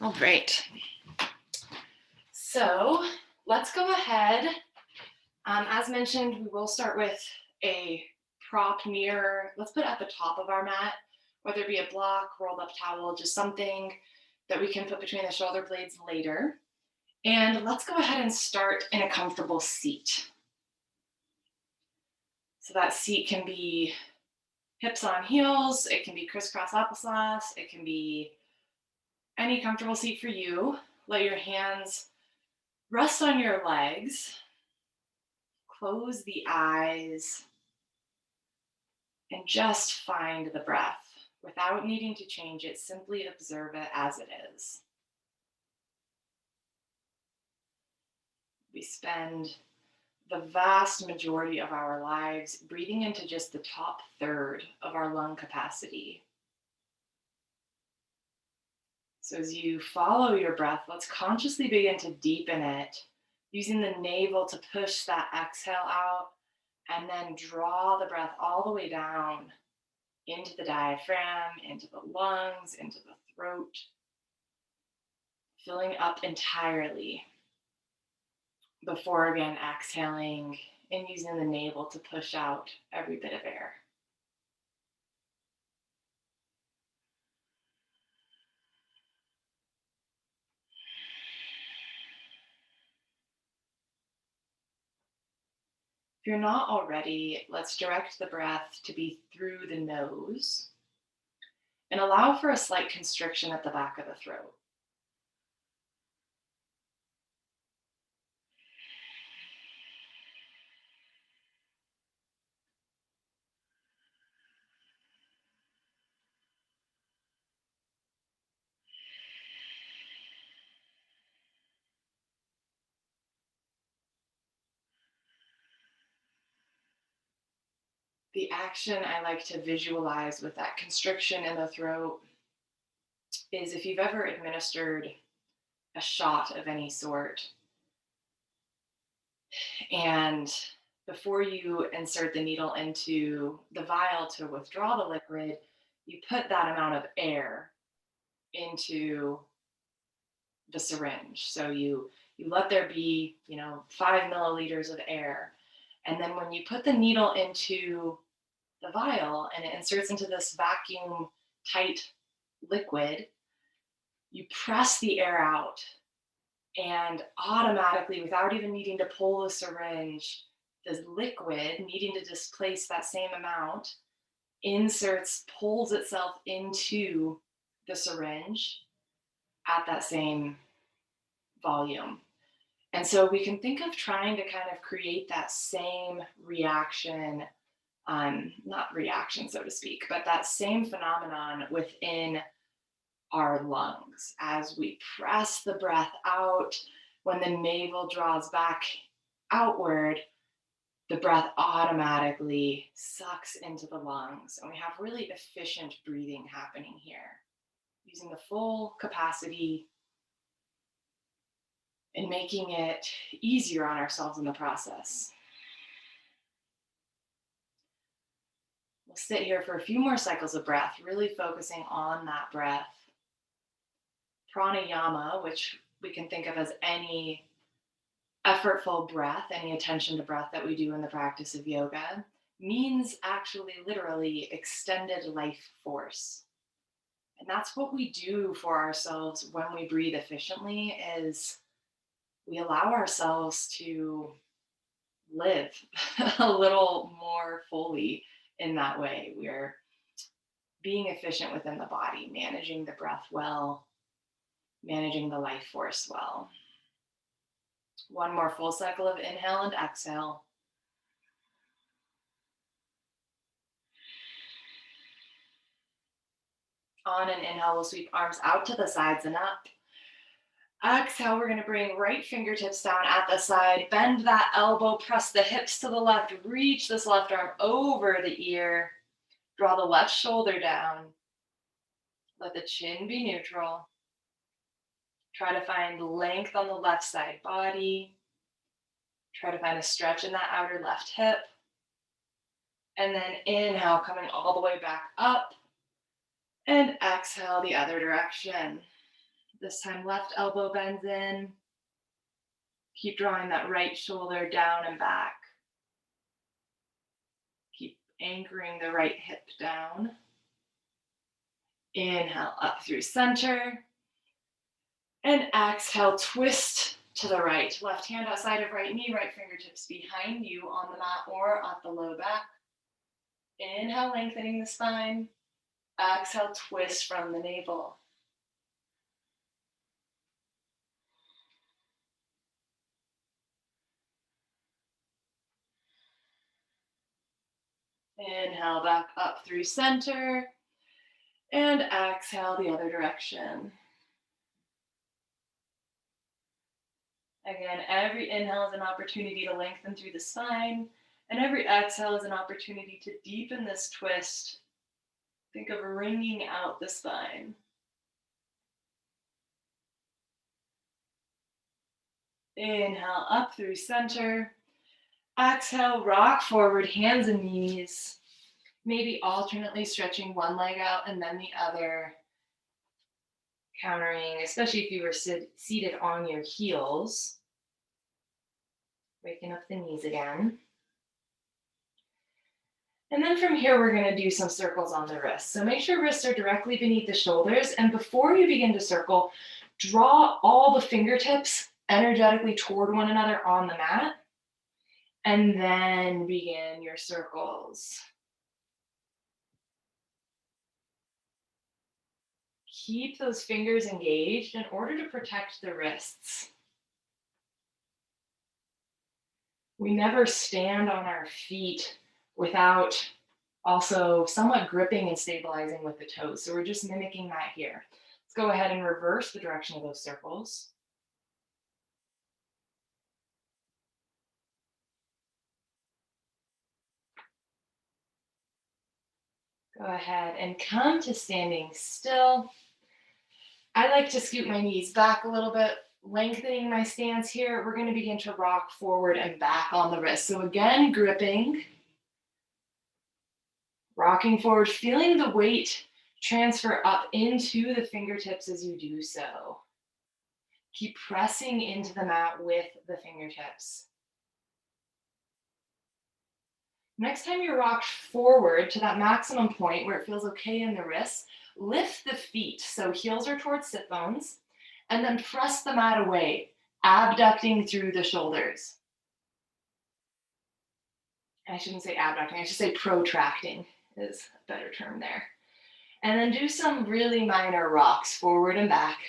All right. So let's go ahead. As mentioned, we will start with a prop near, let's put it at the top of our mat, whether it be a block, rolled up towel, just something that we can put between the shoulder blades later. And let's go ahead and start in a comfortable seat. So that seat can be hips on heels, it can be crisscross applesauce, it can be any comfortable seat for you. Let your hands rest on your legs. Close the eyes and just find the breath without needing to change it. Simply observe it as it is. We spend the vast majority of our lives breathing into just the top third of our lung capacity. So as you follow your breath, let's consciously begin to deepen it, using the navel to push that exhale out, and then draw the breath all the way down into the diaphragm, into the lungs, into the throat, filling up entirely before again exhaling and using the navel to push out every bit of air. If you're not already, let's direct the breath to be through the nose and allow for a slight constriction at the back of the throat. The action I like to visualize with that constriction in the throat is if you've ever administered a shot of any sort, and before you insert the needle into the vial to withdraw the liquid, you put that amount of air into the syringe. So you let there be, 5 milliliters of air. And then when you put the needle into the vial and it inserts into this vacuum tight liquid, you press the air out, and automatically, without even needing to pull the syringe, the liquid, needing to displace that same amount, inserts, pulls itself into the syringe at that same volume. And so we can think of trying to kind of create that same reaction, not reaction, so to speak, but that same phenomenon within our lungs as we press the breath out. When the navel draws back outward, the breath automatically sucks into the lungs. And we have really efficient breathing happening here, using the full capacity and making it easier on ourselves in the process. We'll sit here for a few more cycles of breath, really focusing on that breath. Pranayama, which we can think of as any effortful breath, any attention to breath that we do in the practice of yoga, means actually literally extended life force. And that's what we do for ourselves when we breathe efficiently, is we allow ourselves to live a little more fully in that way. We're being efficient within the body, managing the breath well, managing the life force well. One more full cycle of inhale and exhale. On an inhale, we'll sweep arms out to the sides and up. Exhale, we're going to bring right fingertips down at the side. Bend that elbow, press the hips to the left, reach this left arm over the ear. Draw the left shoulder down. Let the chin be neutral. Try to find length on the left side body. Try to find a stretch in that outer left hip. And then inhale, coming all the way back up. And exhale the other direction. This time, left elbow bends in. Keep drawing that right shoulder down and back. Keep anchoring the right hip down. Inhale up through center. And exhale, twist to the right. Left hand outside of right knee, right fingertips behind you on the mat or at the low back. Inhale, lengthening the spine. Exhale, twist from the navel. Inhale, back up through center. And exhale the other direction. Again, every inhale is an opportunity to lengthen through the spine, and every exhale is an opportunity to deepen this twist. Think of wringing out the spine. Inhale, up through center. Exhale, rock forward, hands and knees. Maybe alternately stretching one leg out and then the other. Countering, especially if you were seated on your heels. Waking up the knees again. And then from here, we're going to do some circles on the wrists. So make sure wrists are directly beneath the shoulders. And before you begin to circle, draw all the fingertips energetically toward one another on the mat. And then begin your circles. Keep those fingers engaged in order to protect the wrists. We never stand on our feet without also somewhat gripping and stabilizing with the toes. So we're just mimicking that here. Let's go ahead and reverse the direction of those circles. Go ahead and come to standing still. I like to scoot my knees back a little bit, lengthening my stance here. We're going to begin to rock forward and back on the wrist. So again, gripping. Rocking forward, feeling the weight transfer up into the fingertips as you do so. Keep pressing into the mat with the fingertips. Next time you're rocked forward to that maximum point where it feels okay in the wrists, lift the feet. So heels are towards sit bones, and then press the mat away, abducting through the shoulders. I shouldn't say abducting, I should say protracting is a better term there. And then do some really minor rocks forward and back.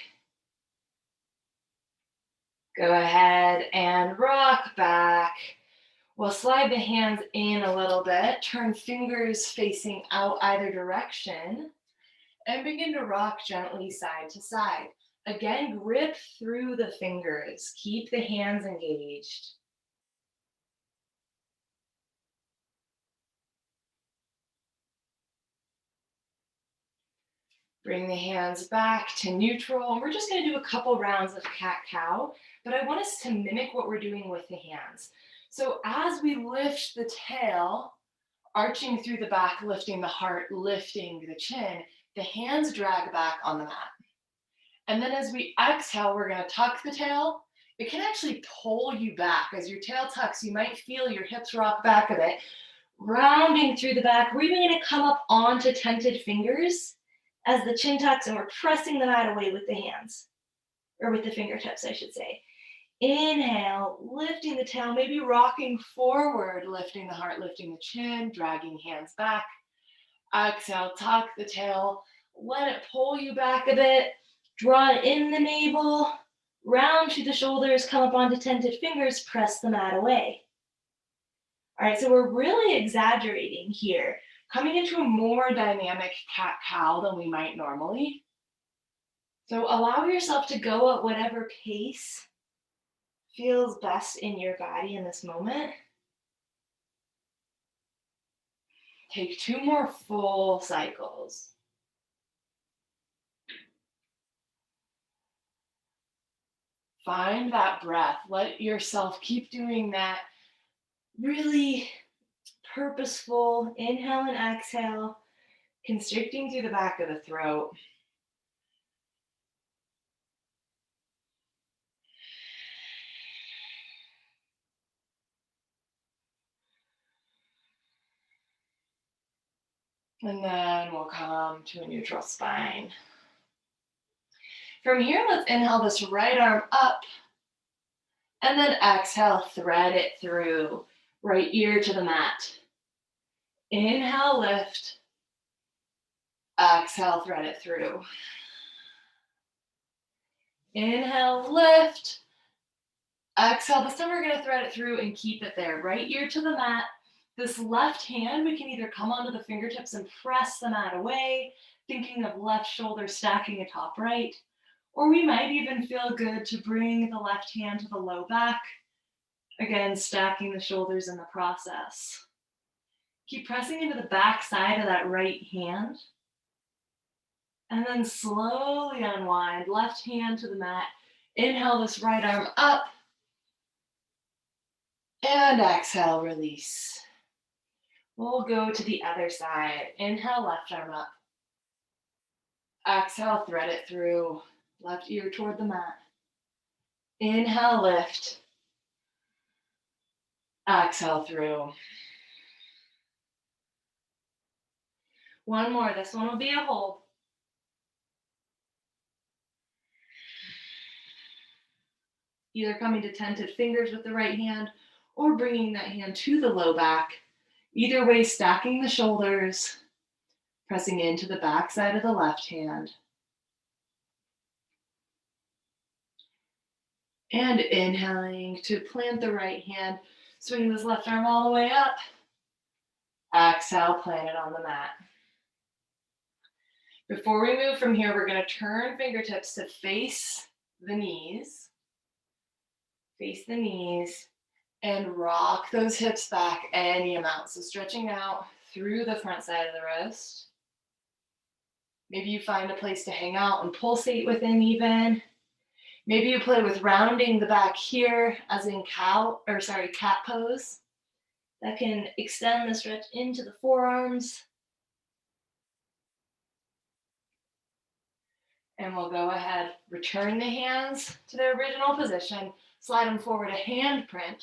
Go ahead and rock back. We'll slide the hands in a little bit, turn fingers facing out either direction, and begin to rock gently side to side. Again, grip through the fingers. Keep the hands engaged. Bring the hands back to neutral. We're just going to do a couple rounds of cat-cow, but I want us to mimic what we're doing with the hands. So as we lift the tail, arching through the back, lifting the heart, lifting the chin, the hands drag back on the mat. And then as we exhale, we're going to tuck the tail. It can actually pull you back. As your tail tucks, you might feel your hips rock back a bit. Rounding through the back, we're even going to come up onto tented fingers as the chin tucks, and we're pressing the mat away with the hands, or with the fingertips, I should say. Inhale, lifting the tail, maybe rocking forward, lifting the heart, lifting the chin, dragging hands back. Exhale, tuck the tail, let it pull you back a bit, draw it in the navel, round through the shoulders, come up onto tented fingers, press the mat away. All right, so we're really exaggerating here, coming into a more dynamic cat-cow than we might normally. So allow yourself to go at whatever pace feels best in your body in this moment. Take 2 more full cycles. Find that breath. Let yourself keep doing that really purposeful inhale and exhale, constricting through the back of the throat. And then we'll come to a neutral spine. From here, let's inhale this right arm up. And then exhale, thread it through. Right ear to the mat. Inhale, lift. Exhale, thread it through. Inhale, lift. Exhale, this time we're going to thread it through and keep it there. Right ear to the mat. This left hand, we can either come onto the fingertips and press the mat away, thinking of left shoulder stacking atop right, or we might even feel good to bring the left hand to the low back, again, stacking the shoulders in the process. Keep pressing into the back side of that right hand, and then slowly unwind, left hand to the mat. Inhale this right arm up, and exhale, release. We'll go to the other side. Inhale, left arm up. Exhale, thread it through. Left ear toward the mat. Inhale, lift. Exhale through. One more. This one will be a hold. Either coming to tented fingers with the right hand or bringing that hand to the low back. Either way, stacking the shoulders, pressing into the back side of the left hand. And inhaling to plant the right hand, swing this left arm all the way up. Exhale, plant it on the mat. Before we move from here, we're going to turn fingertips to face the knees. Face the knees and rock those hips back any amount. So stretching out through the front side of the wrist. Maybe you find a place to hang out and pulsate within even. Maybe you play with rounding the back here as in cat pose. That can extend the stretch into the forearms. And we'll go ahead, return the hands to their original position, slide them forward a hand print.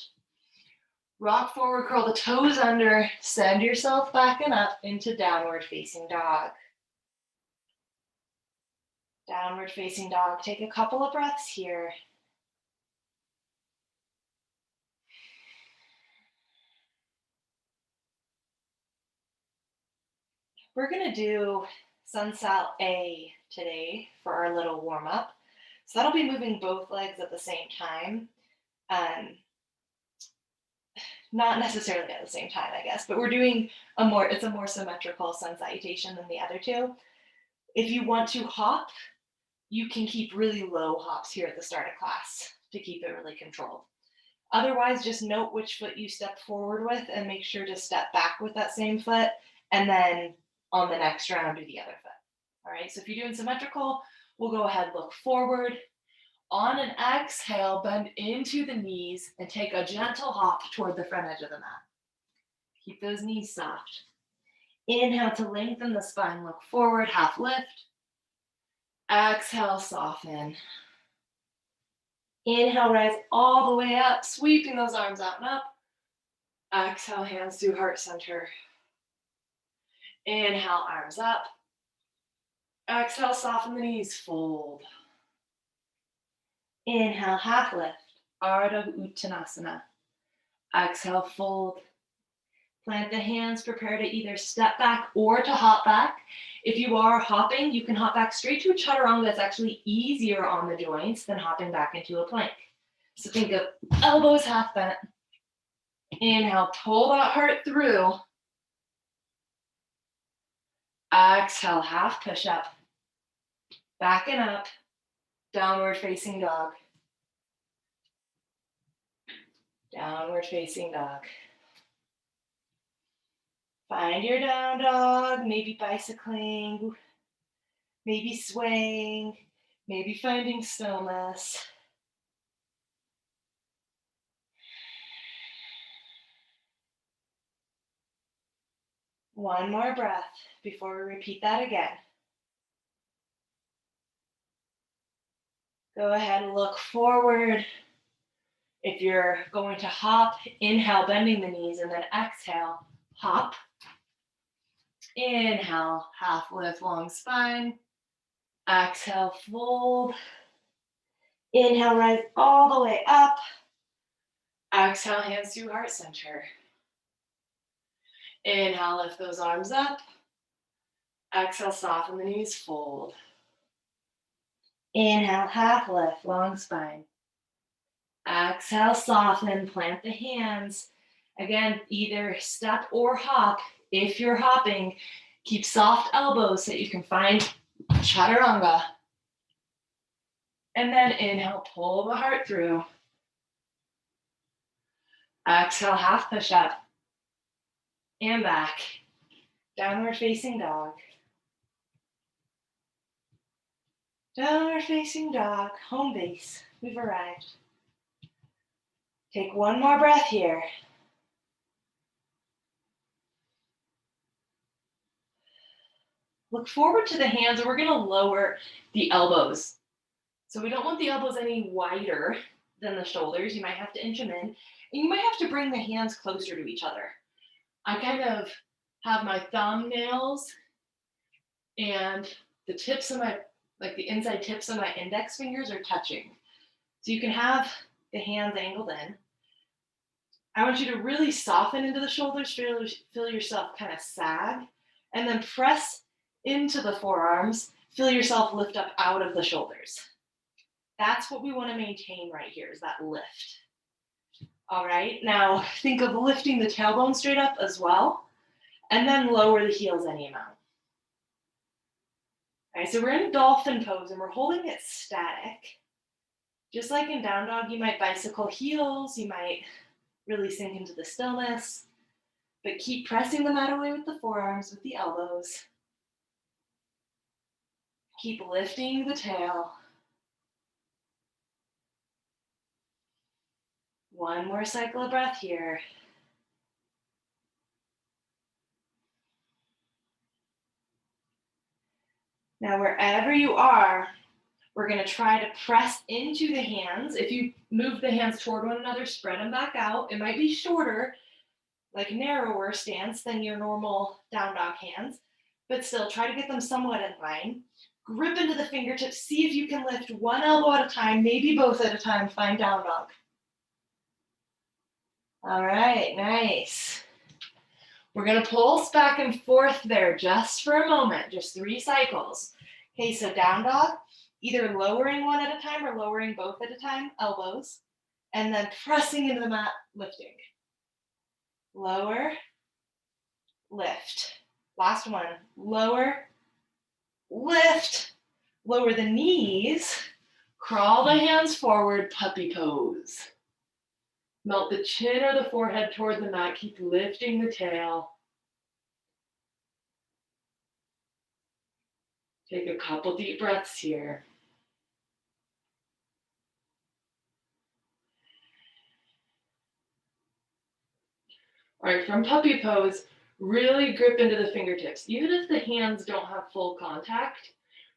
Rock forward, curl the toes under, send yourself back and up into downward facing dog. Downward facing dog. Take a couple of breaths here. We're going to do Sun Sal A today for our little warm up. So that'll be moving both legs at the same time. Not necessarily at the same time, I guess, but we're doing it's a more symmetrical sun salutation than the other two. If you want to hop, you can keep really low hops here at the start of class to keep it really controlled. Otherwise, just note which foot you step forward with and make sure to step back with that same foot, and then on the next round, do the other foot. All right, so if you're doing symmetrical, we'll go ahead, look forward. On an exhale, bend into the knees and take a gentle hop toward the front edge of the mat. Keep those knees soft. Inhale to lengthen the spine, look forward, half lift. Exhale, soften. Inhale, rise all the way up, sweeping those arms out and up. Exhale, hands to heart center. Inhale, arms up. Exhale, soften the knees, fold. Inhale, half lift, Ardha Uttanasana. Exhale, fold. Plant the hands, prepare to either step back or to hop back. If you are hopping, you can hop back straight to a chaturanga. That's actually easier on the joints than hopping back into a plank. So think of elbows half bent. Inhale, pull that heart through. Exhale, half push up. Back and up. Downward facing dog. Downward facing dog. Find your down dog, maybe bicycling, maybe swaying, maybe finding stillness. One more breath before we repeat that again. Go ahead and look forward. If you're going to hop, inhale, bending the knees, and then exhale, hop. Inhale, half lift, long spine. Exhale, fold. Inhale, rise all the way up. Exhale, hands to heart center. Inhale, lift those arms up. Exhale, soften the knees, fold. Inhale, half lift, long spine. Exhale, soften, plant the hands. Again, either step or hop. If you're hopping, keep soft elbows so that you can find chaturanga. And then inhale, pull the heart through. Exhale, half push up. And back. Downward facing dog. Downward facing dog, home base. We've arrived. Take one more breath here. Look forward to the hands, and we're going to lower the elbows. So we don't want the elbows any wider than the shoulders. You might have to inch them in, and you might have to bring the hands closer to each other. I kind of have my thumbnails and the tips of my, like the inside tips of my index fingers are touching. So you can have the hands angled in. I want you to really soften into the shoulders, feel yourself kind of sag, and then press into the forearms, feel yourself lift up out of the shoulders. That's what we want to maintain right here, is that lift. All right, now think of lifting the tailbone straight up as well, and then lower the heels any amount. All right, so we're in dolphin pose, and we're holding it static. Just like in down dog, you might bicycle heels, you might really sink into the stillness, but keep pressing the mat away with the forearms, with the elbows. Keep lifting the tail. One more cycle of breath here. Now, wherever you are, we're going to try to press into the hands. If you move the hands toward one another, spread them back out. It might be shorter, like narrower stance than your normal down dog hands, but still try to get them somewhat in line. Grip into the fingertips. See if you can lift one elbow at a time, maybe both at a time. Find down dog. All right, nice. We're going to pulse back and forth there just for a moment, just 3 cycles. Okay, so down dog, either lowering one at a time or lowering both at a time, elbows, and then pressing into the mat, lifting. Lower, lift. Last one, lower, lift. Lower the knees, crawl the hands forward, puppy pose. Melt the chin or the forehead toward the mat, keep lifting the tail. Take a couple deep breaths here. All right, from puppy pose, really grip into the fingertips. Even if the hands don't have full contact,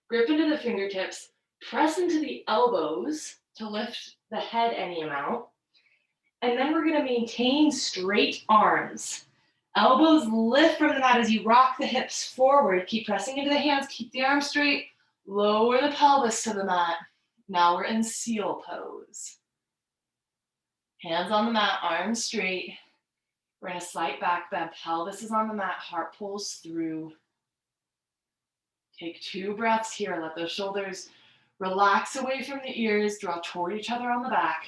grip into the fingertips, press into the elbows to lift the head any amount. And then we're gonna maintain straight arms. Elbows lift from the mat as you rock the hips forward. Keep pressing into the hands, keep the arms straight, lower the pelvis to the mat. Now we're in seal pose. Hands on the mat, arms straight. We're in a slight back bend, pelvis is on the mat, heart pulls through. Take 2 breaths here, let those shoulders relax away from the ears, draw toward each other on the back.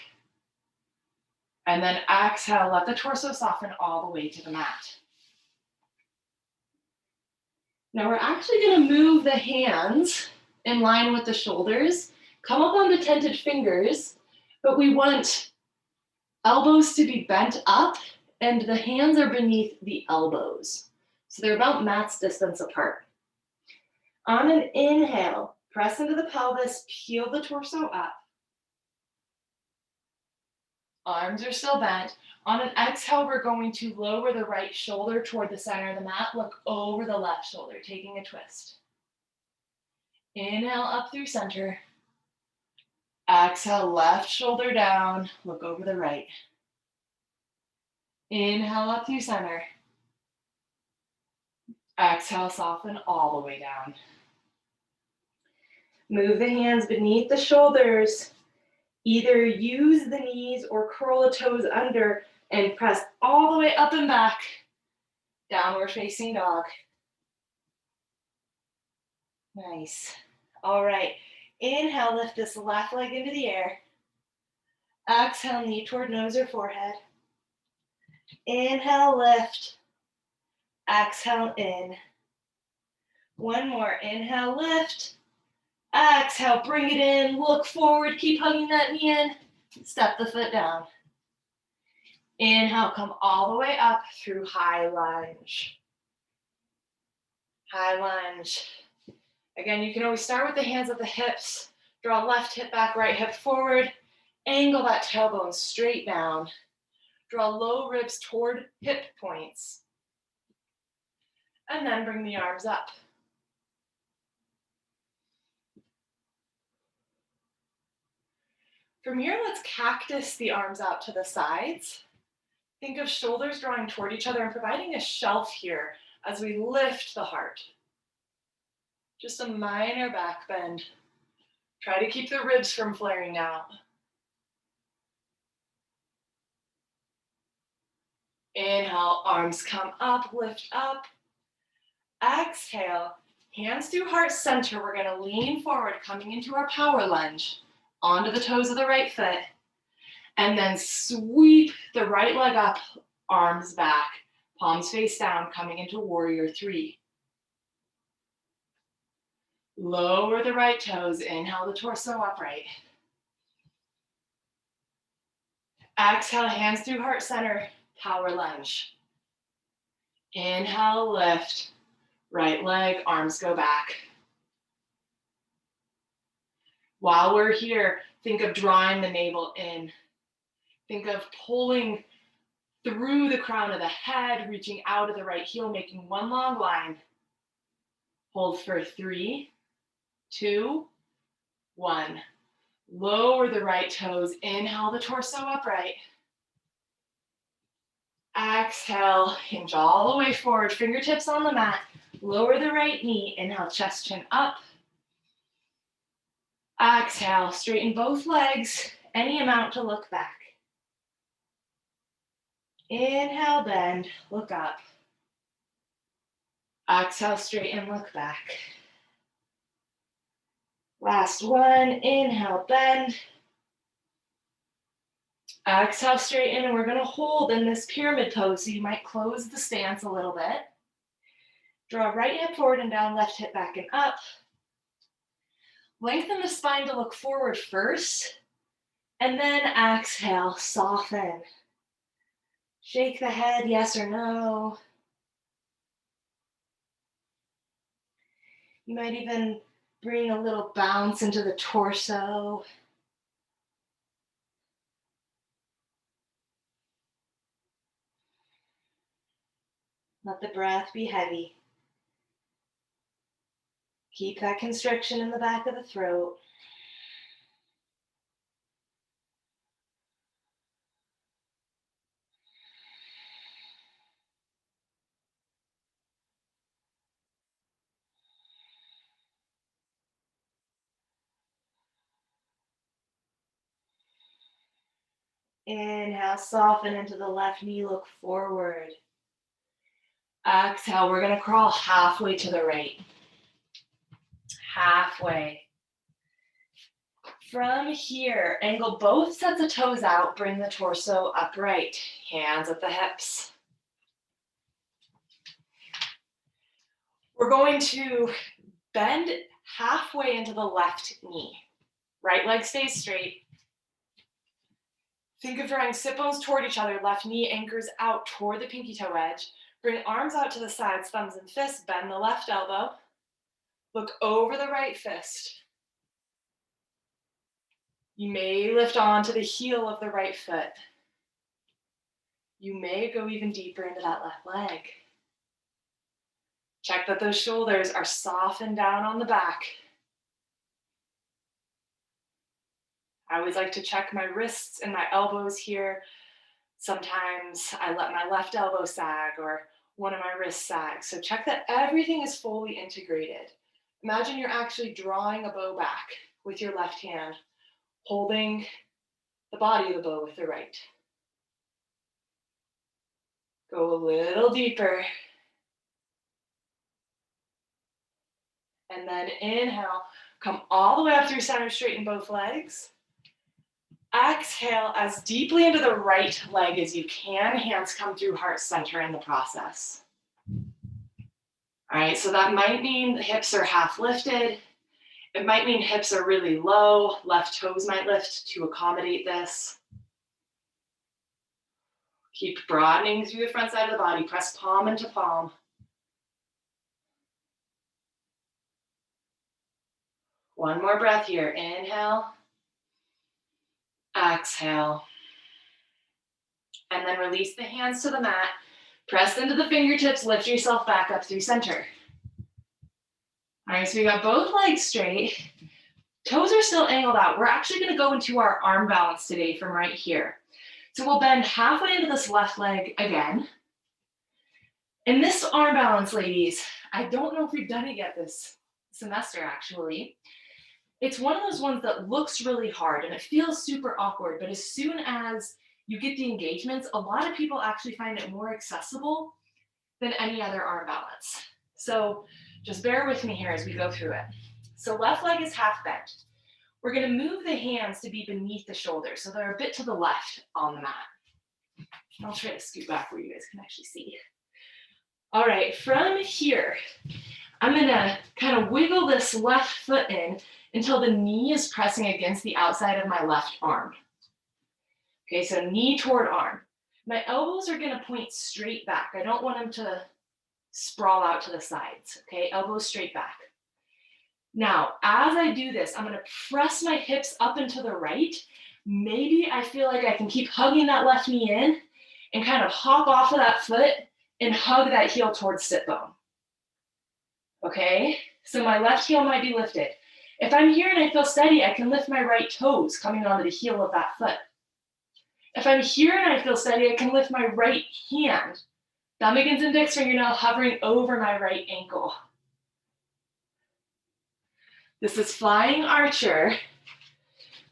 And then exhale, let the torso soften all the way to the mat. Now we're actually going to move the hands in line with the shoulders, come up on the tented fingers, but we want elbows to be bent up and the hands are beneath the elbows. So they're about mat's distance apart. On an inhale, press into the pelvis, peel the torso up. Arms are still bent. On an exhale, we're going to lower the right shoulder toward the center of the mat. Look over the left shoulder, taking a twist. Inhale up through center. Exhale, left shoulder down. Look over the right. Inhale up through center. Exhale, soften all the way down. Move the hands beneath the shoulders. Either use the knees or curl the toes under and press all the way up and back. Downward facing dog. Nice. All right. Inhale, lift this left leg into the air. Exhale, knee toward nose or forehead. Inhale, lift. Exhale, in. One more. Inhale, lift. Exhale, bring it in. Look forward. Keep hugging that knee in. Step the foot down. Inhale, come all the way up through high lunge. High lunge. Again, you can always start with the hands at the hips. Draw left hip back, right hip forward. Angle that tailbone straight down. Draw low ribs toward hip points. And then bring the arms up. From here, let's cactus the arms out to the sides. Think of shoulders drawing toward each other and providing a shelf here as we lift the heart. Just a minor back bend. Try to keep the ribs from flaring out. Inhale, arms come up, lift up. Exhale, hands through heart center. We're going to lean forward, coming into our power lunge, onto the toes of the right foot, and then sweep the right leg up, arms back, palms face down, coming into warrior three. Lower the right toes, inhale the torso upright. Exhale, hands through heart center, power lunge. Inhale, lift, right leg, arms go back. While we're here, think of drawing the navel in. Think of pulling through the crown of the head, reaching out of the right heel, making one long line. Hold for 3, 2, 1. Lower the right toes. Inhale the torso upright. Exhale, hinge all the way forward. Fingertips on the mat. Lower the right knee. Inhale, chest chin up. Exhale, straighten both legs. Any amount to look back. Inhale, bend, look up. Exhale, straighten, look back. Last one, inhale, bend. Exhale, straighten, and we're gonna hold in this pyramid pose, so you might close the stance a little bit. Draw right hip forward and down, left hip back and up. Lengthen the spine to look forward first, and then exhale, soften. Shake the head, yes or no. You might even bring a little bounce into the torso. Let the breath be heavy. Keep that constriction in the back of the throat. Inhale, soften into the left knee, look forward. Exhale, we're gonna crawl halfway to the right. Halfway. From here, angle both sets of toes out, bring the torso upright. Hands at the hips. We're going to bend halfway into the left knee. Right leg stays straight. Think of drawing sit bones toward each other. Left knee anchors out toward the pinky toe edge. Bring arms out to the sides, thumbs and fists. Bend the left elbow. Look over the right fist. You may lift onto the heel of the right foot. You may go even deeper into that left leg. Check that those shoulders are softened down on the back. I always like to check my wrists and my elbows here. Sometimes I let my left elbow sag or one of my wrists sags. So check that everything is fully integrated. Imagine you're actually drawing a bow back with your left hand, holding the body of the bow with the right. Go a little deeper. And then inhale, come all the way up through center, straighten both legs. Exhale as deeply into the right leg as you can. Hands come through heart center in the process. All right, so that might mean the hips are half lifted. It might mean hips are really low. Left toes might lift to accommodate this. Keep broadening through the front side of the body. Press palm into palm. One more breath here. Inhale. Exhale. And then release the hands to the mat. Press into the fingertips. Lift yourself back up through center. All right, so we got both legs straight. Toes are still angled out. We're actually going to go into our arm balance today from right here. So we'll bend halfway into this left leg again. And this arm balance, ladies, I don't know if we've done it yet this semester, actually. It's one of those ones that looks really hard and it feels super awkward, but as soon as you get the engagements, a lot of people actually find it more accessible than any other arm balance. So just bear with me here as we go through it. So left leg is half bent. We're going to move the hands to be beneath the shoulders, so they're a bit to the left on the mat. I'll try to scoot back where you guys can actually see. All right, from here, I'm going to kind of wiggle this left foot in until the knee is pressing against the outside of my left arm. Okay, so knee toward arm. My elbows are going to point straight back. I don't want them to sprawl out to the sides. Okay, elbows straight back. Now, as I do this, I'm going to press my hips up and to the right. Maybe I feel like I can keep hugging that left knee in and kind of hop off of that foot and hug that heel towards sit bone. Okay, so my left heel might be lifted. If I'm here and I feel steady, I can lift my right toes coming onto the heel of that foot. If I'm here and I feel steady, I can lift my right hand. Thumb against index finger now hovering over my right ankle. This is Flying Archer.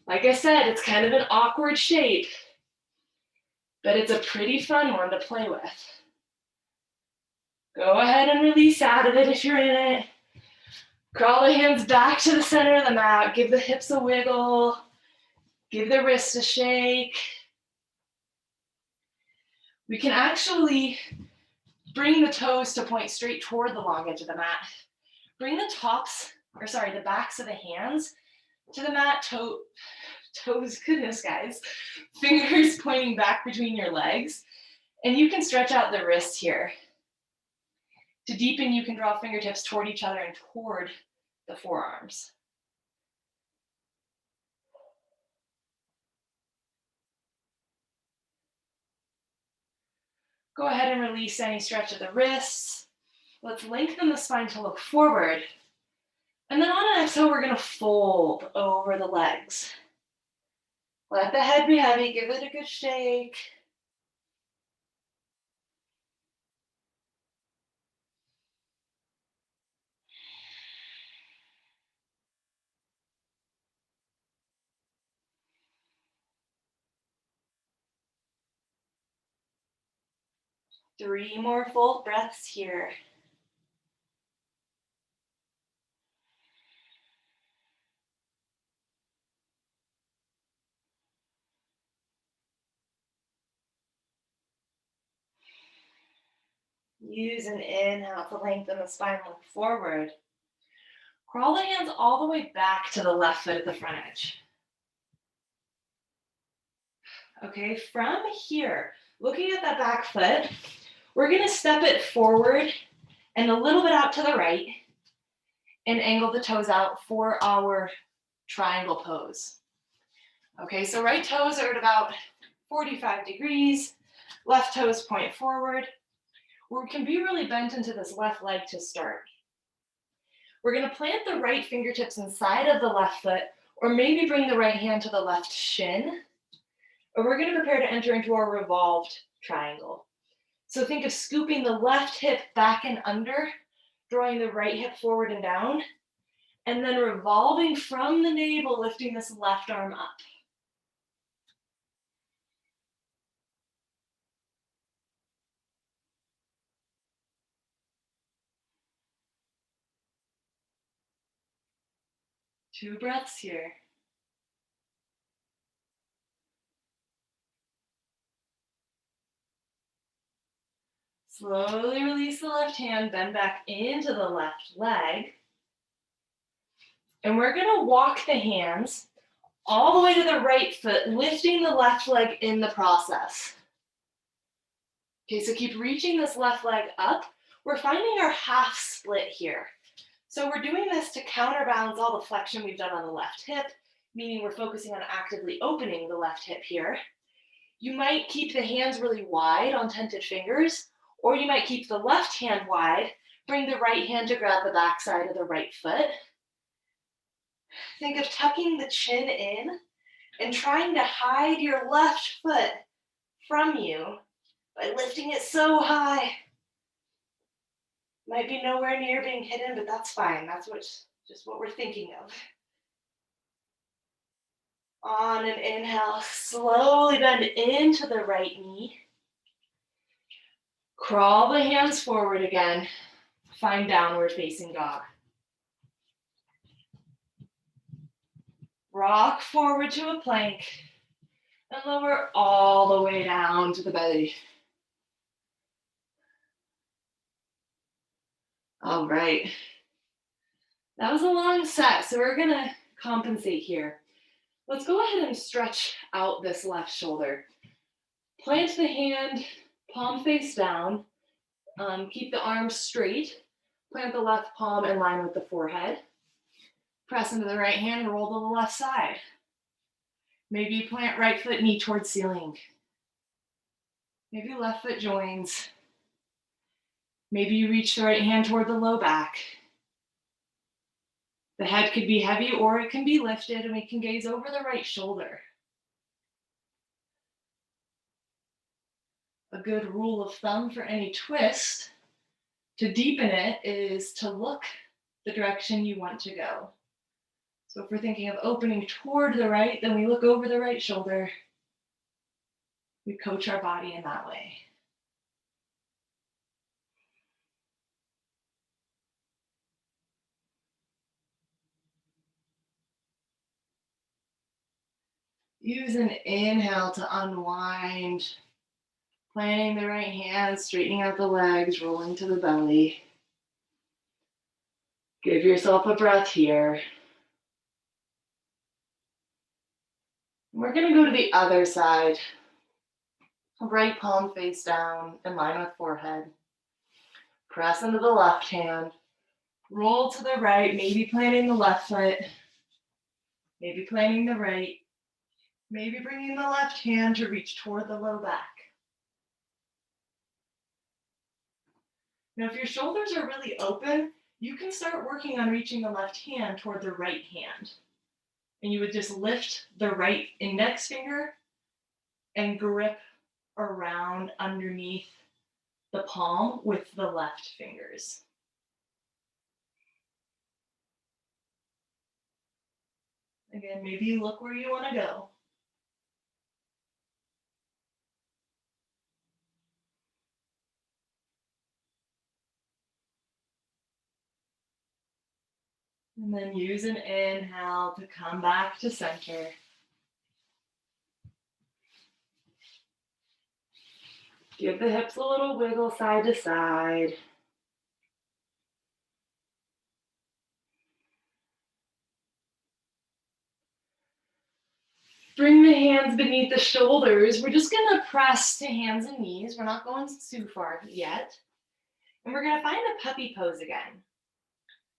Like I said, it's kind of an awkward shape, but it's a pretty fun one to play with. Go ahead and release out of it if you're in it. Crawl the hands back to the center of the mat. Give the hips a wiggle. Give the wrists a shake. We can actually bring the toes to point straight toward the long edge of the mat. Bring the the backs of the hands to the mat, toes, goodness guys, fingers pointing back between your legs. And you can stretch out the wrists here. To deepen, you can draw fingertips toward each other and toward the forearms. Go ahead and release any stretch of the wrists. Let's lengthen the spine to look forward. And then on an exhale, we're going to fold over the legs. Let the head be heavy. Give it a good shake. Three more full breaths here. Use an inhale to lengthen the spine, look forward. Crawl the hands all the way back to the left foot at the front edge. Okay, from here, looking at that back foot, we're going to step it forward and a little bit out to the right and angle the toes out for our triangle pose. Okay, so right toes are at about 45 degrees, left toes point forward. We can be really bent into this left leg to start. We're going to plant the right fingertips inside of the left foot, or maybe bring the right hand to the left shin. Or we're going to prepare to enter into our revolved triangle. So think of scooping the left hip back and under, drawing the right hip forward and down, and then revolving from the navel, lifting this left arm up. Two breaths here. Slowly release the left hand, bend back into the left leg. And we're gonna walk the hands all the way to the right foot, lifting the left leg in the process. Okay, so keep reaching this left leg up. We're finding our half split here. So we're doing this to counterbalance all the flexion we've done on the left hip, meaning we're focusing on actively opening the left hip here. You might keep the hands really wide on tented fingers, or you might keep the left hand wide, bring the right hand to grab the back side of the right foot. Think of tucking the chin in and trying to hide your left foot from you by lifting it so high. Might be nowhere near being hidden, but that's fine. That's just what we're thinking of. On an inhale, slowly bend into the right knee. Crawl the hands forward again. Find downward facing dog. Rock forward to a plank and lower all the way down to the belly. All right. That was a long set, so we're gonna compensate here. Let's go ahead and stretch out this left shoulder. Plant the hand, palm face down. Keep the arms straight. Plant the left palm in line with the forehead. Press into the right hand, roll to the left side. Maybe you plant right foot, knee towards ceiling. Maybe left foot joins. Maybe you reach the right hand toward the low back. The head could be heavy or it can be lifted, and we can gaze over the right shoulder. A good rule of thumb for any twist to deepen it is to look the direction you want to go. So if we're thinking of opening toward the right, then we look over the right shoulder. We coach our body in that way. Use an inhale to unwind, planting the right hand, straightening out the legs, rolling to the belly. Give yourself a breath here. We're going to go to the other side. Right palm face down, in line with forehead. Press into the left hand. Roll to the right, maybe planting the left foot. Maybe planting the right. Maybe bringing the left hand to reach toward the low back. Now, if your shoulders are really open, you can start working on reaching the left hand toward the right hand. And you would just lift the right index finger and grip around underneath the palm with the left fingers. Again, maybe you look where you want to go. And then use an inhale to come back to center. Give the hips a little wiggle side to side. Bring the hands beneath the shoulders. We're just going to press to hands and knees. We're not going too far yet. And we're going to find a puppy pose again.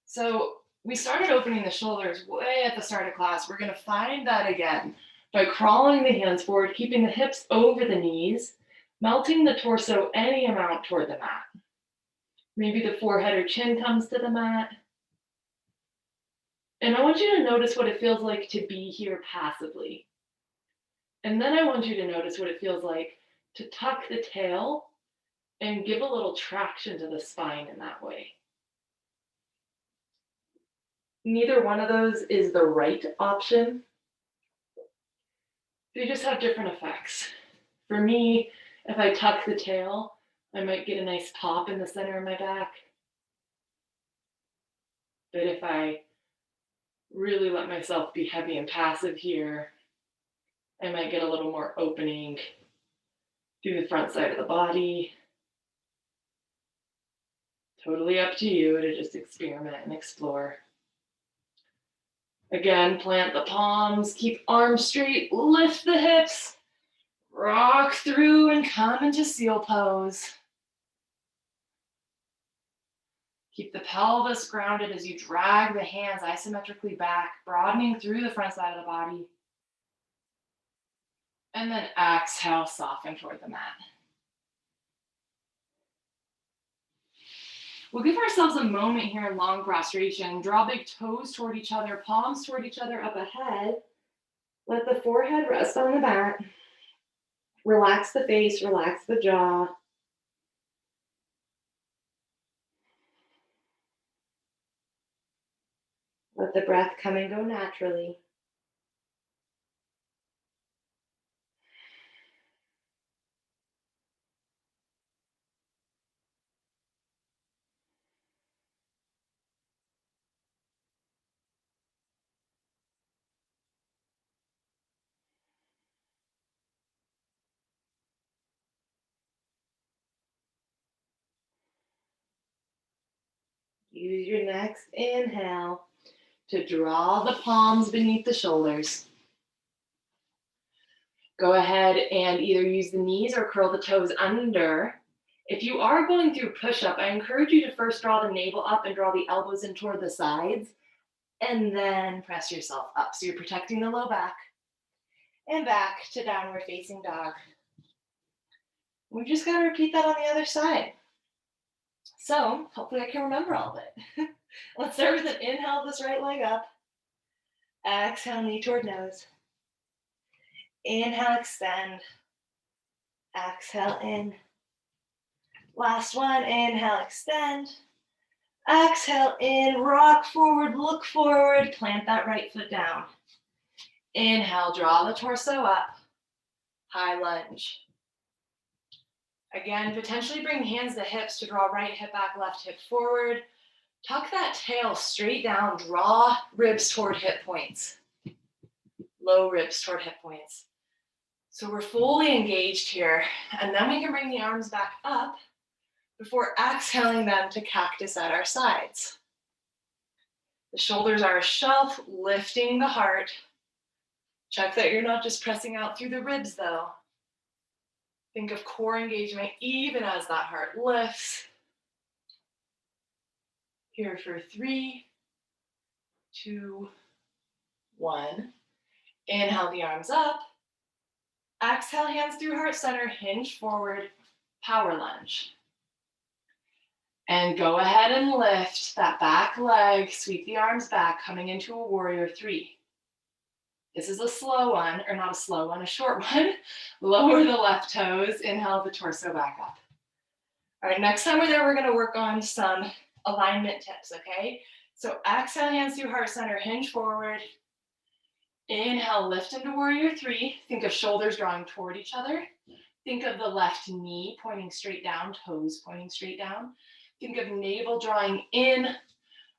So we started opening the shoulders way at the start of class. We're going to find that again by crawling the hands forward, keeping the hips over the knees, melting the torso any amount toward the mat. Maybe the forehead or chin comes to the mat. And I want you to notice what it feels like to be here passively. And then I want you to notice what it feels like to tuck the tail and give a little traction to the spine in that way. Neither one of those is the right option. They just have different effects. For me, if I tuck the tail, I might get a nice pop in the center of my back. But if I really let myself be heavy and passive here, I might get a little more opening through the front side of the body. Totally up to you to just experiment and explore. Again, plant the palms, keep arms straight, lift the hips, rock through and come into seal pose. Keep the pelvis grounded as you drag the hands isometrically back, broadening through the front side of the body. And then exhale, soften toward the mat. We'll give ourselves a moment here in long prostration. Draw big toes toward each other, palms toward each other up ahead. Let the forehead rest on the mat. Relax the face, relax the jaw. Let the breath come and go naturally. Use your next inhale to draw the palms beneath the shoulders. Go ahead and either use the knees or curl the toes under. If you are going through push-up, I encourage you to first draw the navel up and draw the elbows in toward the sides, and then press yourself up. So you're protecting the low back. And back to downward facing dog. We've just got to repeat that on the other side. So hopefully I can remember all of it. Let's start with an inhale, this right leg up. Exhale, knee toward nose. Inhale, extend. Exhale, in. Last one, inhale, extend. Exhale, in, rock forward, look forward, plant that right foot down. Inhale, draw the torso up. High lunge. Again, potentially bring hands to hips to draw right hip back, left hip forward. Tuck that tail straight down, draw ribs toward hip points. Low ribs toward hip points. So we're fully engaged here, and then we can bring the arms back up before exhaling them to cactus at our sides. The shoulders are a shelf, lifting the heart. Check that you're not just pressing out through the ribs though. Think of core engagement even as that heart lifts. Here for 3, 2, 1. Inhale the arms up. Exhale, hands through heart center, hinge forward, power lunge. And go ahead and lift that back leg, sweep the arms back, coming into a warrior 3. This is a slow one, or not a slow one, a short one. Lower the left toes, inhale the torso back up. All right, next time we're there, we're gonna work on some alignment tips, okay? So exhale, hands through heart center, hinge forward. Inhale, lift into warrior 3. Think of shoulders drawing toward each other. Think of the left knee pointing straight down, toes pointing straight down. Think of navel drawing in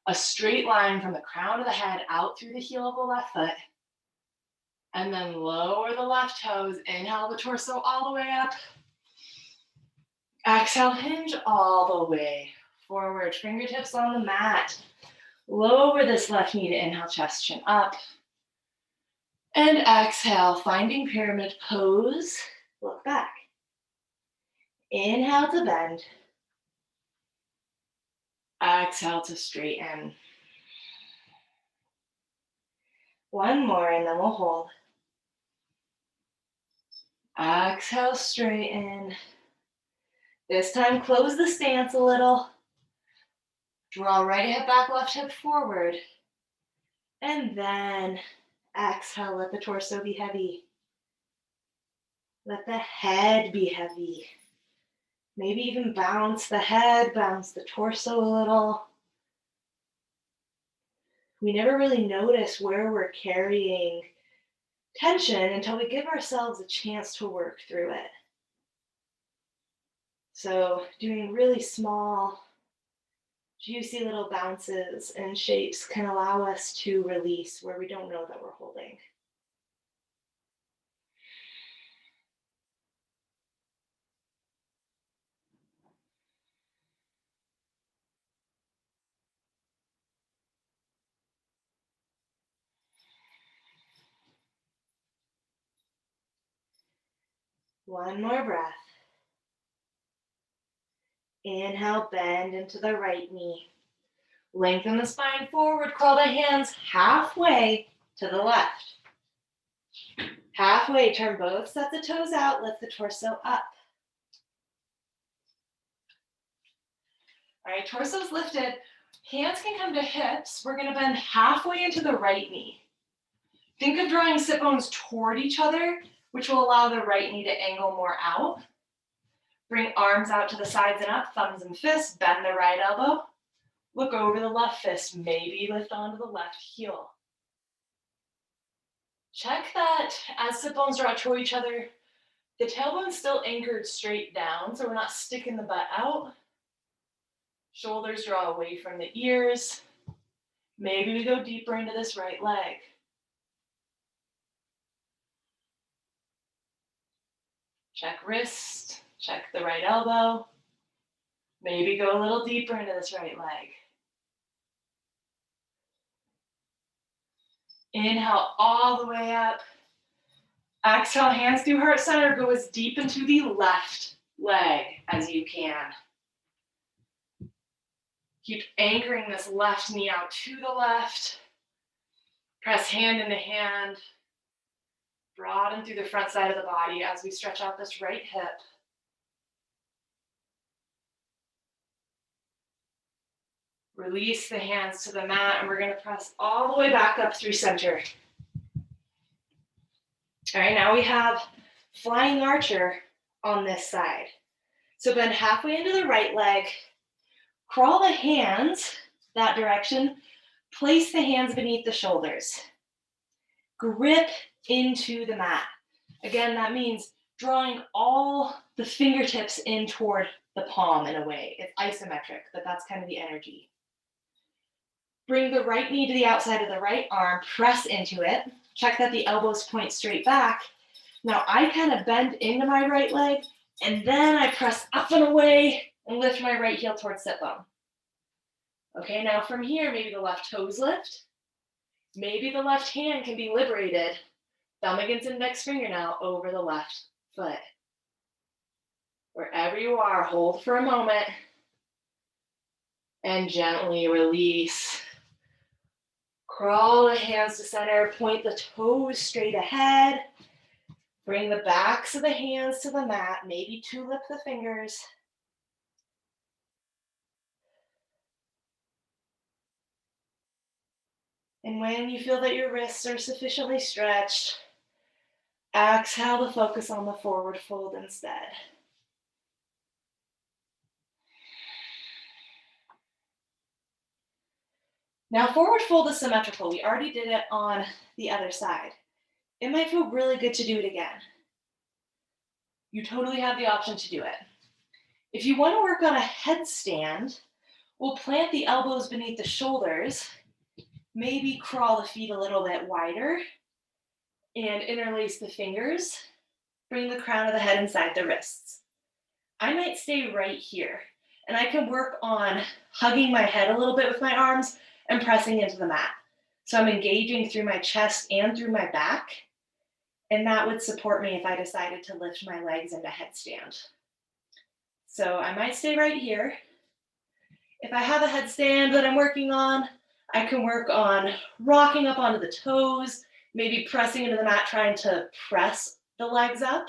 a straight line from the crown of the head out through the heel of the left foot. And then lower the left toes. Inhale the torso all the way up. Exhale, hinge all the way forward. Fingertips on the mat. Lower this left knee to inhale, chest chin up. And exhale, finding pyramid pose. Look back. Inhale to bend. Exhale to straighten. One more and then we'll hold. Exhale, straighten. This time, close the stance a little. Draw right hip back, left hip forward. And then exhale, let the torso be heavy. Let the head be heavy. Maybe even bounce the head, bounce the torso a little. We never really notice where we're carrying tension until we give ourselves a chance to work through it. So, doing really small, juicy little bounces and shapes can allow us to release where we don't know that we're holding. One more breath. Inhale, bend into the right knee. Lengthen the spine forward, curl the hands halfway to the left. Halfway, turn both sets of toes out, lift the torso up. All right, torso's lifted. Hands can come to hips. We're gonna bend halfway into the right knee. Think of drawing sit bones toward each other, which will allow the right knee to angle more out. Bring arms out to the sides and up, thumbs and fists, bend the right elbow. Look over the left fist, maybe lift onto the left heel. Check that as sit bones draw toward each other, the tailbone's still anchored straight down, so we're not sticking the butt out. Shoulders draw away from the ears. Maybe we go deeper into this right leg. Check wrist, check the right elbow. Maybe go a little deeper into this right leg. Inhale all the way up. Exhale, hands through heart center. Go as deep into the left leg as you can. Keep anchoring this left knee out to the left. Press hand into hand. Broaden through the front side of the body as we stretch out this right hip. Release the hands to the mat, and we're going to press all the way back up through center. All right, now we have flying archer on this side. So bend halfway into the right leg, crawl the hands that direction, place the hands beneath the shoulders. Grip into the mat. Again, that means drawing all the fingertips in toward the palm in a way. It's isometric, but that's kind of the energy. Bring the right knee to the outside of the right arm, press into it. Check that the elbows point straight back. Now I kind of bend into my right leg, and then I press up and away and lift my right heel towards sit bone. Okay, now from here, maybe the left toes lift. Maybe the left hand can be liberated. Thumb against index finger now over the left foot. Wherever you are, hold for a moment and gently release. Crawl the hands to center, point the toes straight ahead. Bring the backs of the hands to the mat, maybe tulip the fingers. And when you feel that your wrists are sufficiently stretched, exhale to focus on the forward fold instead. Now, forward fold is symmetrical. We already did it on the other side. It might feel really good to do it again. You totally have the option to do it. If you want to work on a headstand, we'll plant the elbows beneath the shoulders, maybe crawl the feet a little bit wider, and interlace the fingers. Bring the crown of the head inside the wrists. I might stay right here, and I can work on hugging my head a little bit with my arms and pressing into the mat. So I'm engaging through my chest and through my back, and that would support me if I decided to lift my legs into headstand. So I might stay right here. If I have a headstand that I'm working on, I can work on rocking up onto the toes, maybe pressing into the mat, trying to press the legs up.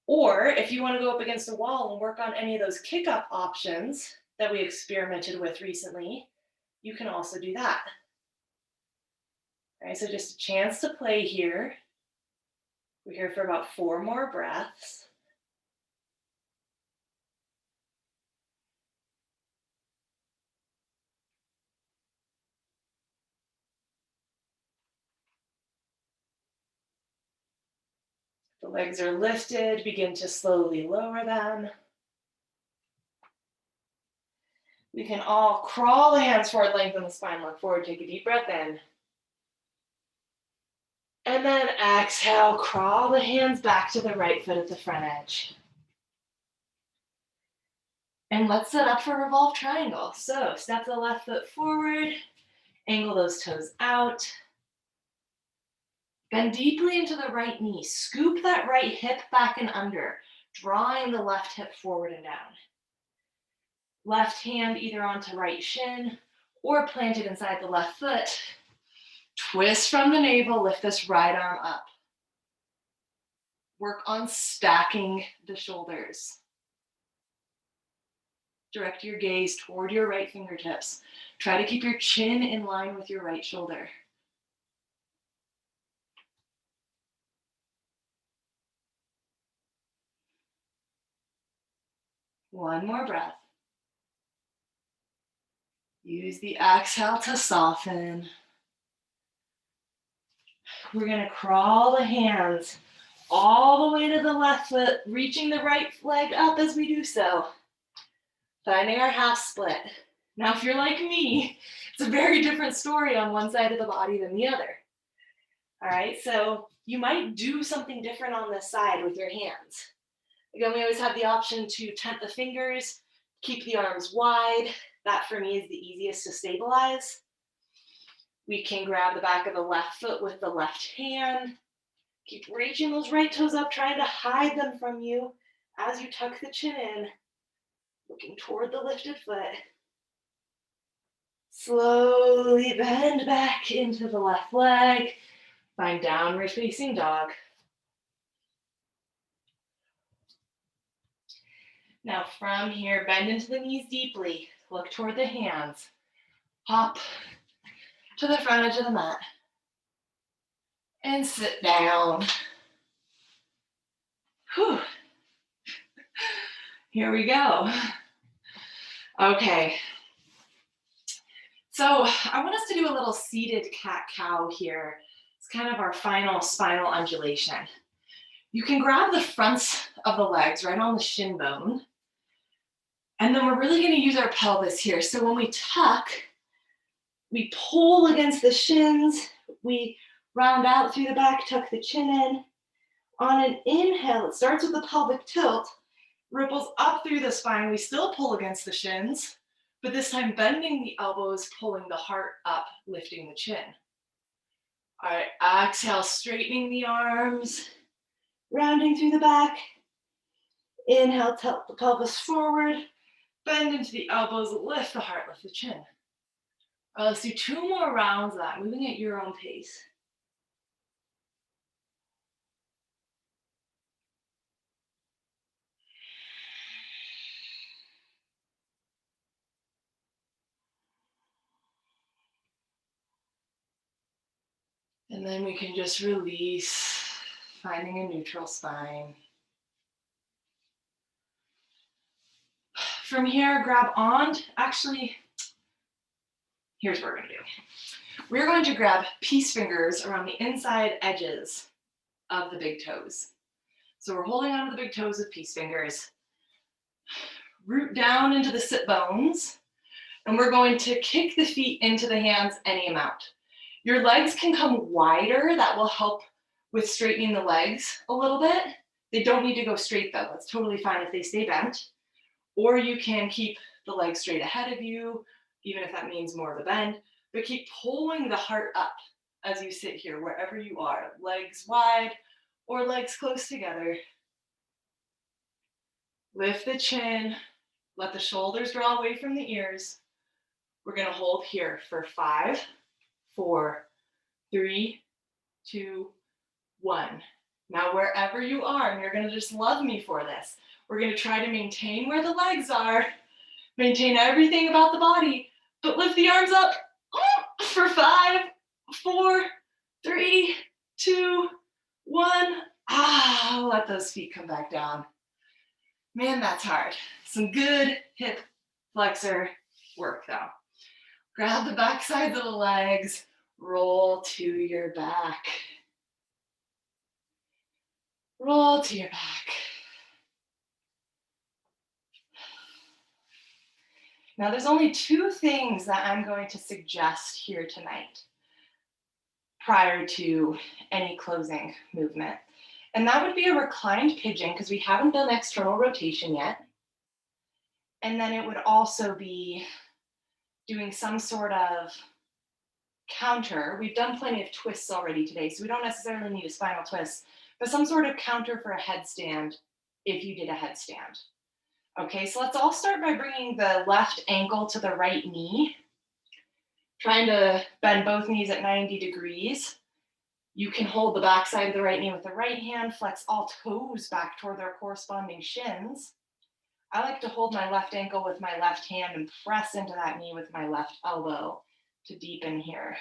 Or if you want to go up against a wall and work on any of those kick-up options that we experimented with recently, you can also do that. All right, so just a chance to play here. We're here for about 4 more breaths. The legs are lifted, begin to slowly lower them. We can all crawl the hands forward, lengthen the spine, look forward, take a deep breath in. And then exhale, crawl the hands back to the right foot at the front edge. And let's set up for a revolved triangle. So step the left foot forward, angle those toes out. Bend deeply into the right knee. Scoop that right hip back and under, drawing the left hip forward and down. Left hand either onto right shin or planted inside the left foot. Twist from the navel, lift this right arm up. Work on stacking the shoulders. Direct your gaze toward your right fingertips. Try to keep your chin in line with your right shoulder. One more breath. Use the exhale to soften. We're going to crawl the hands all the way to the left foot, reaching the right leg up as we do so. Finding our half split. Now, if you're like me, it's a very different story on one side of the body than the other. All right, so you might do something different on this side with your hands. Again, we always have the option to tent the fingers, keep the arms wide. That for me is the easiest to stabilize. We can grab the back of the left foot with the left hand. Keep reaching those right toes up, trying to hide them from you as you tuck the chin in, looking toward the lifted foot. Slowly bend back into the left leg. Find downward facing dog. Now from here, bend into the knees deeply. Look toward the hands. Hop to the front edge of the mat. And sit down. Whew. Here we go. Okay. So I want us to do a little seated cat-cow here. It's kind of our final spinal undulation. You can grab the fronts of the legs right on the shin bone. And then we're really going to use our pelvis here. So when we tuck, we pull against the shins. We round out through the back, tuck the chin in. On an inhale, it starts with the pelvic tilt, ripples up through the spine. We still pull against the shins, but this time bending the elbows, pulling the heart up, lifting the chin. All right, exhale, straightening the arms, rounding through the back. Inhale, tilt the pelvis forward, bend into the elbows, lift the heart, lift the chin. All right, let's do 2 more rounds of that, moving at your own pace. And then we can just release, finding a neutral spine. From here, grab on. Actually, here's what we're going to do. We're going to grab peace fingers around the inside edges of the big toes. So we're holding onto the big toes with peace fingers. Root down into the sit bones. And we're going to kick the feet into the hands any amount. Your legs can come wider. That will help with straightening the legs a little bit. They don't need to go straight though. That's totally fine if they stay bent. Or you can keep the legs straight ahead of you, even if that means more of a bend. But keep pulling the heart up as you sit here, wherever you are. Legs wide or legs close together. Lift the chin. Let the shoulders draw away from the ears. We're going to hold here for 5, 4, 3, 2, 1. Now, wherever you are, and you're going to just love me for this, we're going to try to maintain where the legs are, maintain everything about the body, but lift the arms up for 5, 4, 3, 2, 1. Let those feet come back down. Man, that's hard. Some good hip flexor work though. Grab the back sides of the legs, roll to your back. Roll to your back. Now there's only two things that I'm going to suggest here tonight prior to any closing movement. And that would be a reclined pigeon because we haven't done external rotation yet. And then it would also be doing some sort of counter. We've done plenty of twists already today, so we don't necessarily need a spinal twist, but some sort of counter for a headstand if you did a headstand. Okay, so let's all start by bringing the left ankle to the right knee, trying to bend both knees at 90 degrees. You can hold the backside of the right knee with the right hand, flex all toes back toward their corresponding shins. I like to hold my left ankle with my left hand and press into that knee with my left elbow to deepen here.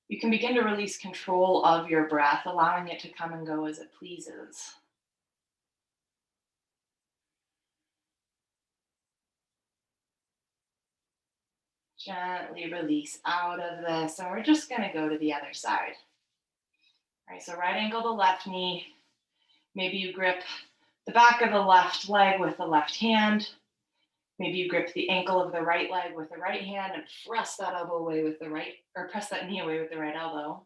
You can begin to release control of your breath, allowing it to come and go as it pleases. Gently release out of this, and we're just going to go to the other side. All right, so right ankle to left knee. Maybe you grip the back of the left leg with the left hand. Maybe you grip the ankle of the right leg with the right hand and press that elbow away with the right, or press that knee away with the right elbow.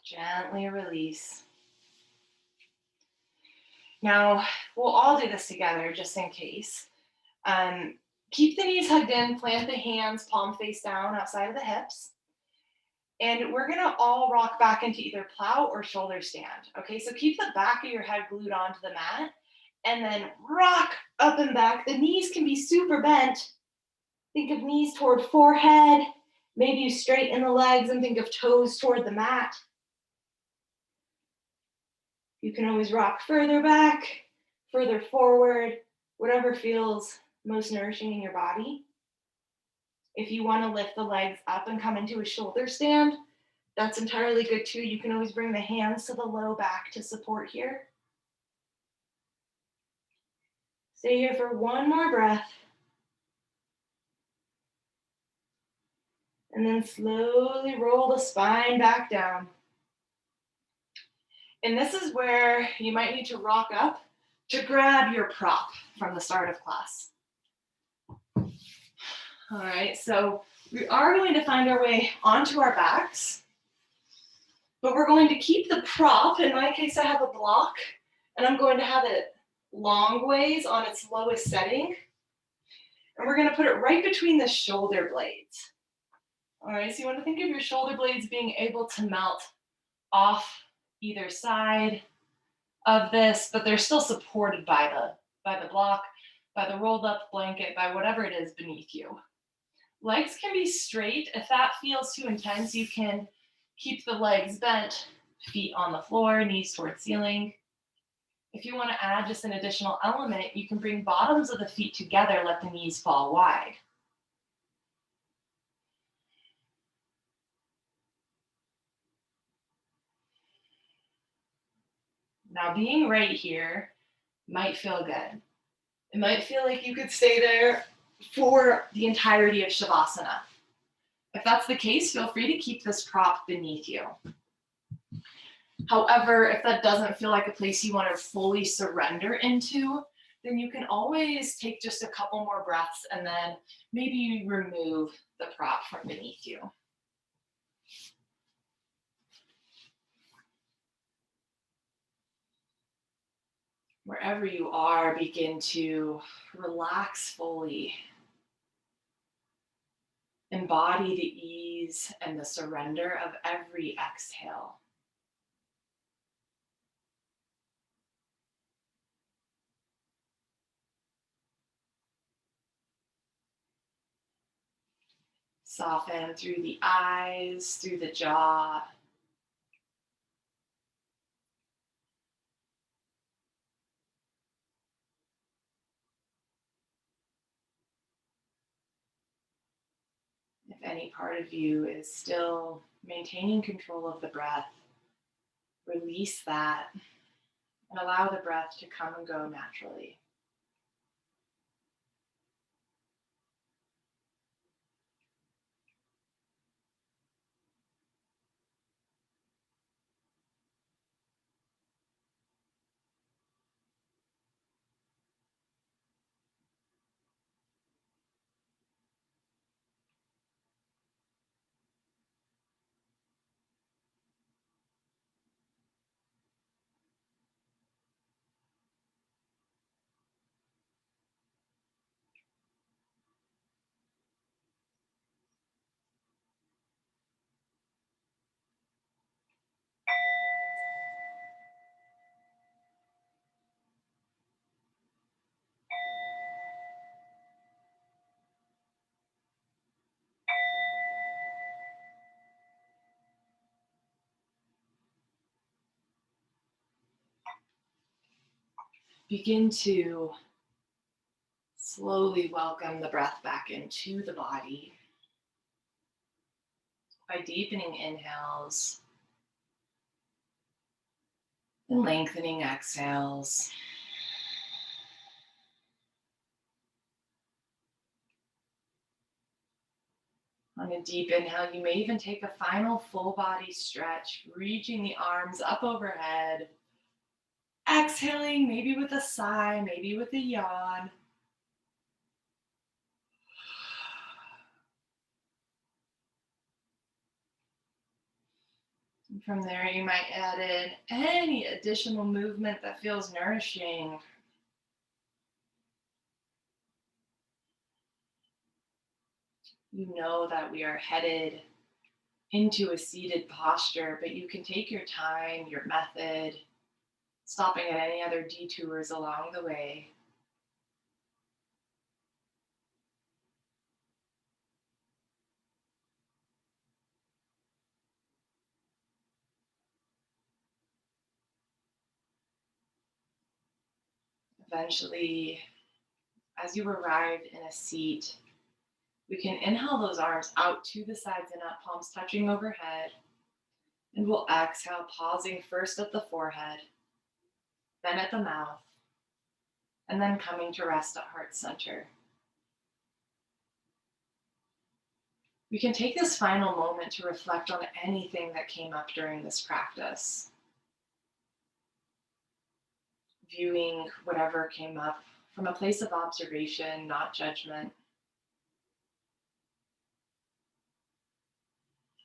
Gently release. Now, we'll all do this together just in case. Keep the knees hugged in, plant the hands palm face down outside of the hips. And we're gonna all rock back into either plow or shoulder stand. Okay, so keep the back of your head glued onto the mat and then rock up and back. The knees can be super bent. Think of knees toward forehead. Maybe you straighten the legs and think of toes toward the mat. You can always rock further back, further forward, whatever feels most nourishing in your body. If you want to lift the legs up and come into a shoulder stand, that's entirely good too. You can always bring the hands to the low back to support here. Stay here for one more breath. And then slowly roll the spine back down. And this is where you might need to rock up to grab your prop from the start of class. All right, so we are going to find our way onto our backs, but we're going to keep the prop. In my case, I have a block, and I'm going to have it long ways on its lowest setting. And we're going to put it right between the shoulder blades. All right, so you want to think of your shoulder blades being able to melt off either side of this, but they're still supported by the block, by the rolled up blanket, by whatever it is beneath you. Legs can be straight. If that feels too intense, you can keep the legs bent, feet on the floor, knees towards ceiling. If you want to add just an additional element, you can bring bottoms of the feet together, let the knees fall wide. Now, being right here might feel good. It might feel like you could stay there for the entirety of Shavasana. If that's the case, feel free to keep this prop beneath you. However, if that doesn't feel like a place you want to fully surrender into, then you can always take just a couple more breaths and then maybe remove the prop from beneath you. Wherever you are, begin to relax fully. Embody the ease and the surrender of every exhale. Soften through the eyes, through the jaw. any part of you is still maintaining control of the breath, release that and allow the breath to come and go naturally. Begin to slowly welcome the breath back into the body by deepening inhales and lengthening exhales. On a deep inhale, you may even take a final full body stretch, reaching the arms up overhead. Exhaling, maybe with a sigh, maybe with a yawn. And from there, you might add in any additional movement that feels nourishing. You know that we are headed into a seated posture, but you can take your time, your method, stopping at any other detours along the way. Eventually, as you arrive in a seat, we can inhale those arms out to the sides and up, palms touching overhead. And we'll exhale, pausing first at the forehead, then at the mouth, and then coming to rest at heart center. We can take this final moment to reflect on anything that came up during this practice. Viewing whatever came up from a place of observation, not judgment.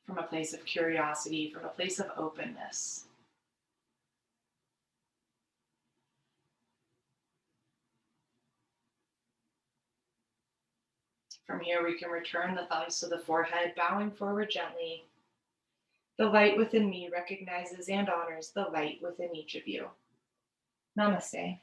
From a place of curiosity, from a place of openness. From here, we can return the thumbs to the forehead, bowing forward gently. The light within me recognizes and honors the light within each of you. Namaste.